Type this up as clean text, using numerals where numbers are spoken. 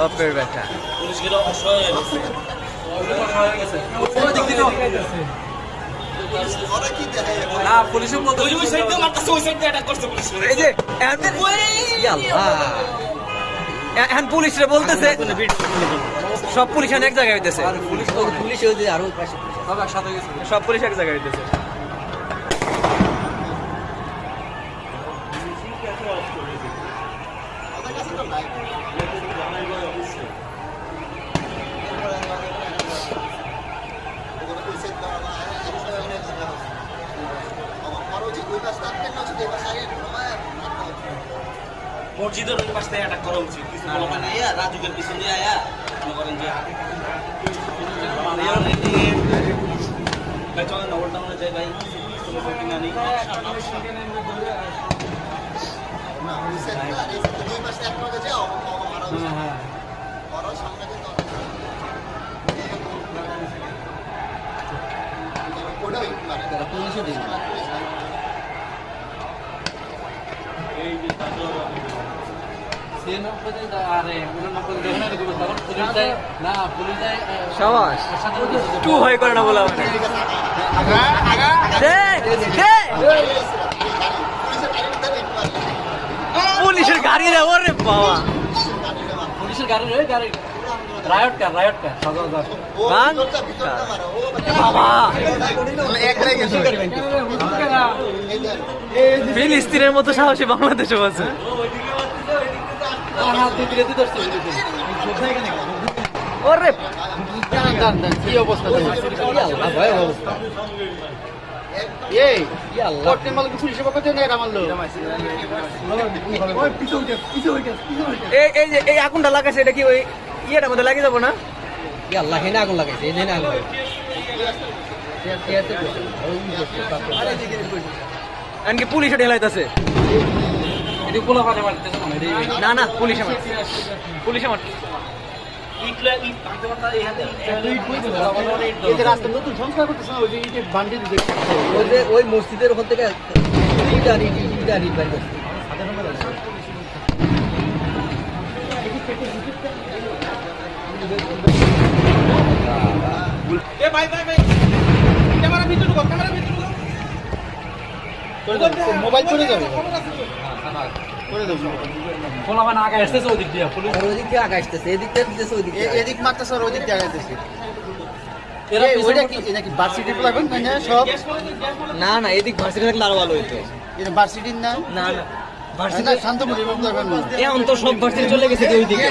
বাপের ব্যাটা পুলিশগুলো অসহায় হয়ে গেছে। না পুলিশও বলতে ওই সাইড দিয়ে মারতেছে, ওই সাইড দিয়ে অ্যাটাক করছে পুলিশ। এই যে এখন পুলিশরা বলতেছে সব পুলিশ এখন এক জায়গায় হইতেছে পুলিশ আরো পাশে সব পুলিশ এক জায়গায় হইতেছে মসজিদের ওই পাশ থেকে অ্যাটাক করা উচিত। কিছু বলা মানে রাজুকের পিছনে আয়া মনে করেন যে ভাই চলেন না ওল্ড টাউনে যাই ভাই, কিনা নেই পুলিশও দিন সাবাস টু ভয় করে না বলা মানে পুলিশের গাড়ি রে ওরে বাবা পুলিশের গাড়ি রে গাড়ি রায়ট কার গান বাবা ফিলিস্তিনের মতো সাহসী বাংলাদেশও আছে ওরে কি অবস্থা ভয় অবস্থা পুলিশের পক্ষ থেকে মারলো এই যে এই আগুনটা লাগাইছে এটা কি ওই ইয়েটার মধ্যে লাগিয়ে যাবো না আল্লাহ হেনে আগুন লাগাইছে এই হেনে আগুন এমনকি পুলিশে ঢেলাইতেছে না না পুলিশ আমার নতুন সংস্কার করতেছে না, ওই মসজিদের ওখান থেকে মোবাইল চলে যাবে আগে আসতেছে ওদিক দিয়ে ওদিক দিয়ে আগে আসতেছে এদিক দিয়ে দিতেছে ওদিক এদিক মারতেছে আর ওদিক দিয়ে আগে আসতেছে সব না না এদিক ভার্সিটি থাকলে আরো ভালো হইতো ভার্সিটির না না না ভার্সিটি শান্তপুর এখন তো সব ভার্সিটি চলে গেছে ওইদিকে